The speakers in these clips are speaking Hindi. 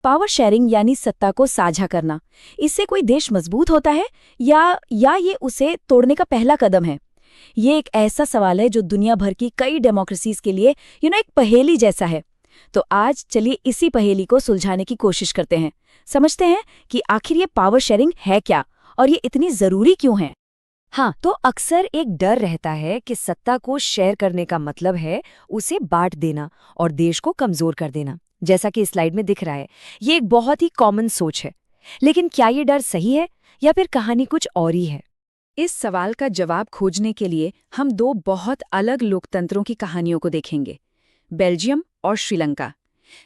पावर शेयरिंग यानी सत्ता को साझा करना, इससे कोई देश मजबूत होता है या ये उसे तोड़ने का पहला कदम है? ये एक ऐसा सवाल है जो दुनिया भर की कई डेमोक्रेसीज के लिए एक पहेली जैसा है। तो आज चलिए इसी पहेली को सुलझाने की कोशिश करते हैं। समझते हैं कि आखिर ये पावर शेयरिंग है क्या और ये इतनी जरूरी क्यों है। हाँ, तो अक्सर एक डर रहता है कि सत्ता को शेयर करने का मतलब है उसे बांट देना और देश को कमजोर कर देना, जैसा कि इस स्लाइड में दिख रहा है। ये एक बहुत ही कॉमन सोच है। लेकिन क्या ये डर सही है या फिर कहानी कुछ और ही है? इस सवाल का जवाब खोजने के लिए हम दो बहुत अलग लोकतंत्रों की कहानियों को देखेंगे, बेल्जियम और श्रीलंका।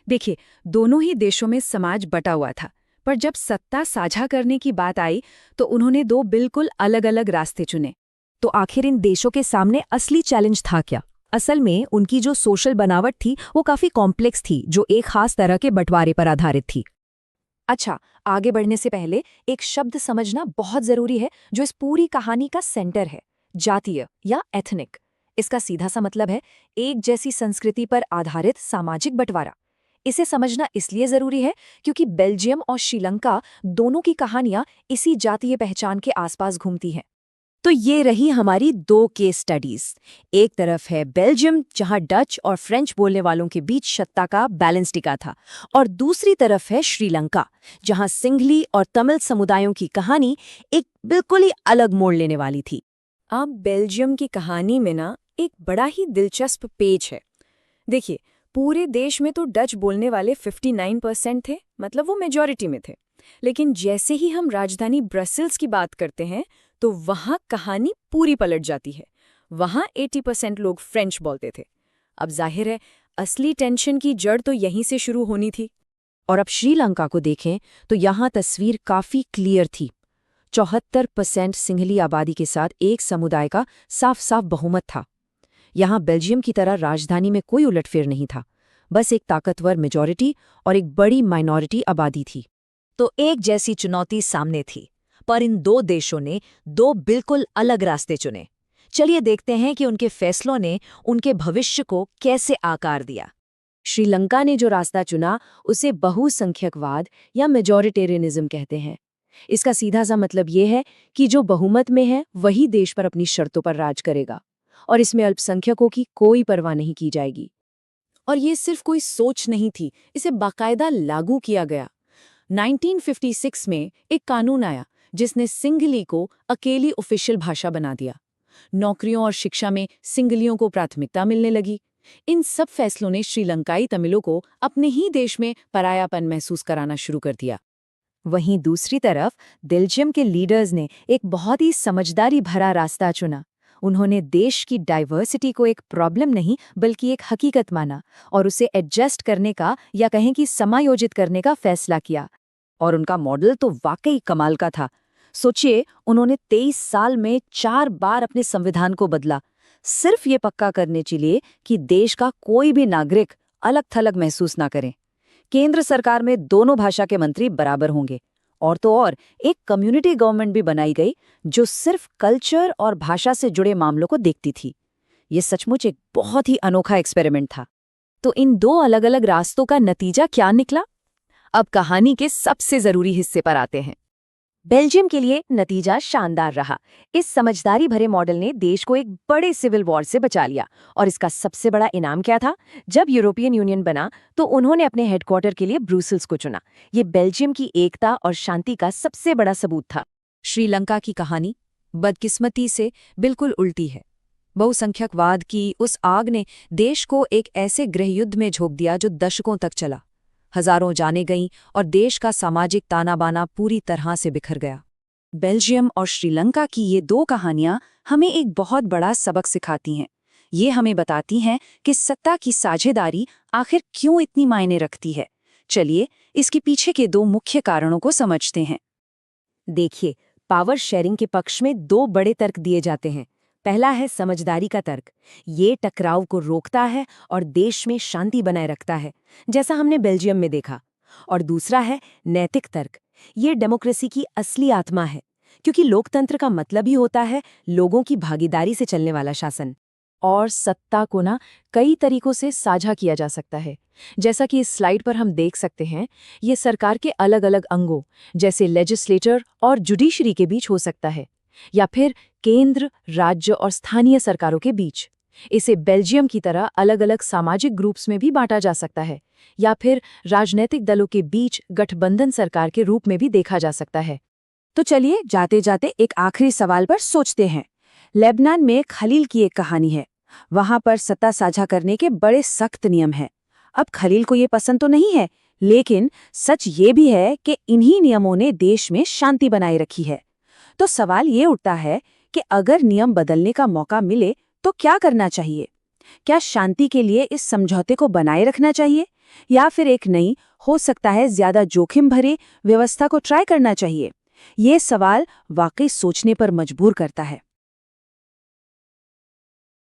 देखिए, दोनों ही देशों में समाज बटा हुआ था, पर जब सत्ता साझा करने की बात आई तो उन्होंने दो बिल्कुल अलग अलग रास्ते चुने। तो आखिर इन देशों के सामने असली चैलेंज था क्या? असल में उनकी जो सोशल बनावट थी वो काफी कॉम्प्लेक्स थी, जो एक खास तरह के बंटवारे पर आधारित थी। अच्छा, आगे बढ़ने से पहले एक शब्द समझना बहुत जरूरी है जो इस पूरी कहानी का सेंटर है, जातीय या एथनिक। इसका सीधा सा मतलब है एक जैसी संस्कृति पर आधारित सामाजिक बंटवारा। इसे समझना इसलिए जरूरी है क्योंकि बेल्जियम और श्रीलंका दोनों की कहानियां इसी जातीय पहचान के आसपास घूमती हैं। तो ये रही हमारी दो केस स्टडीज। एक तरफ है बेल्जियम, जहां डच और फ्रेंच बोलने वालों के बीच सत्ता का बैलेंस टिका था, और दूसरी तरफ है श्रीलंका, जहां सिंघली और तमिल समुदायों की कहानी एक बिल्कुल ही अलग मोड़ लेने वाली थी। अब बेल्जियम की कहानी में एक बड़ा ही दिलचस्प पेच है। देखिए, पूरे देश में तो डच बोलने वाले 59% थे, मतलब वो मेजॉरिटी में थे। लेकिन जैसे ही हम राजधानी ब्रसेल्स की बात करते हैं तो वहाँ कहानी पूरी पलट जाती है। वहाँ 80% लोग फ्रेंच बोलते थे। अब जाहिर है, असली टेंशन की जड़ तो यहीं से शुरू होनी थी। और अब श्रीलंका को देखें तो यहाँ तस्वीर काफी क्लियर थी। 74% सिंघली आबादी के साथ एक समुदाय का साफ साफ बहुमत था। यहाँ बेल्जियम की तरह राजधानी में कोई उलटफेर नहीं था, बस एक ताकतवर मेजॉरिटी और एक बड़ी माइनॉरिटी आबादी थी। तो एक जैसी चुनौती सामने थी, पर इन दो देशों ने दो बिल्कुल अलग रास्ते चुने। चलिए देखते हैं कि उनके फैसलों ने उनके भविष्य को कैसे आकार दिया। श्रीलंका ने जो रास्ता चुना उसे बहुसंख्यकवाद या मेजॉरिटेरियनिज्म कहते हैं। इसका सीधा सा मतलब ये है कि जो बहुमत में है वही देश पर अपनी शर्तों पर राज करेगा, और इसमें अल्पसंख्यकों की कोई परवाह नहीं की जाएगी। और ये सिर्फ कोई सोच नहीं थी, इसे बाकायदा लागू किया गया। 1956 में एक कानून आया जिसने सिंघली को अकेली ऑफिशियल भाषा बना दिया। नौकरियों और शिक्षा में सिंघलियों को प्राथमिकता मिलने लगी। इन सब फैसलों ने श्रीलंकाई तमिलों को अपने ही देश में परायापन महसूस कराना शुरू कर दिया। वहीं दूसरी तरफ बेल्जियम के लीडर्स ने एक बहुत ही समझदारी भरा रास्ता चुना। उन्होंने देश की डाइवर्सिटी को एक प्रॉब्लम नहीं बल्कि एक हकीकत माना और उसे एडजस्ट करने का या कहें कि समायोजित करने का फैसला किया। और उनका मॉडल तो वाकई कमाल का था। सोचिए, उन्होंने 23 साल में 4 बार अपने संविधान को बदला, सिर्फ ये पक्का करने के लिए कि देश का कोई भी नागरिक अलग थलग महसूस ना करे। केंद्र सरकार में दोनों भाषा के मंत्री बराबर होंगे, और तो और एक कम्युनिटी गवर्नमेंट भी बनाई गई जो सिर्फ कल्चर और भाषा से जुड़े मामलों को देखती थी। ये सचमुच एक बहुत ही अनोखा एक्सपेरिमेंट था। तो इन दो अलग अलग रास्तों का नतीजा क्या निकला? अब कहानी के सबसे जरूरी हिस्से पर आते हैं। बेल्जियम के लिए नतीजा शानदार रहा। इस समझदारी भरे मॉडल ने देश को एक बड़े सिविल वॉर से बचा लिया, और इसका सबसे बड़ा इनाम क्या था? जब यूरोपियन यूनियन बना तो उन्होंने अपने हेडक्वार्टर के लिए ब्रुसेल्स को चुना। ये बेल्जियम की एकता और शांति का सबसे बड़ा सबूत था। श्रीलंका की कहानी बदकिस्मती से बिल्कुल उल्टी है। बहुसंख्यकवाद की उस आग ने देश को एक ऐसे गृहयुद्ध में झोंक दिया जो दशकों तक चला। हजारों जानें गईं और देश का सामाजिक ताना-बाना पूरी तरह से बिखर गया। बेल्जियम और श्रीलंका की ये दो कहानियां हमें एक बहुत बड़ा सबक सिखाती हैं। ये हमें बताती हैं कि सत्ता की साझेदारी आखिर क्यों इतनी मायने रखती है। चलिए इसके पीछे के दो मुख्य कारणों को समझते हैं। देखिए, पावर शेयरिंग के पक्ष में दो बड़े तर्क दिए जाते हैं। पहला है समझदारी का तर्क। ये टकराव को रोकता है और देश में शांति बनाए रखता है, जैसा हमने बेल्जियम में देखा। और दूसरा है नैतिक तर्क। ये डेमोक्रेसी की असली आत्मा है, क्योंकि लोकतंत्र का मतलब ही होता है लोगों की भागीदारी से चलने वाला शासन। और सत्ता को कई तरीकों से साझा किया जा सकता है। जैसा कि इस स्लाइड पर हम देख सकते हैं, ये सरकार के अलग अलग अंगों जैसे लेजिस्लेटर और जुडिशरी के बीच हो सकता है, या फिर केंद्र, राज्य और स्थानीय सरकारों के बीच। इसे बेल्जियम की तरह अलग अलग सामाजिक ग्रुप्स में भी बांटा जा सकता है, या फिर राजनीतिक दलों के बीच गठबंधन सरकार के रूप में भी देखा जा सकता है। तो चलिए जाते जाते एक आखिरी सवाल पर सोचते हैं। लेबनान में खलील की एक कहानी है। वहां पर सत्ता साझा करने के बड़े सख्त नियम हैं। अब खलील को ये पसंद तो नहीं है, लेकिन सच ये भी है कि इन्हीं नियमों ने देश में शांति बनाए रखी है। तो सवाल ये उठता है कि अगर नियम बदलने का मौका मिले तो क्या करना चाहिए? क्या शांति के लिए इस समझौते को बनाए रखना चाहिए, या फिर एक नई, हो सकता है ज्यादा जोखिम भरे व्यवस्था को ट्राई करना चाहिए? ये सवाल वाकई सोचने पर मजबूर करता है।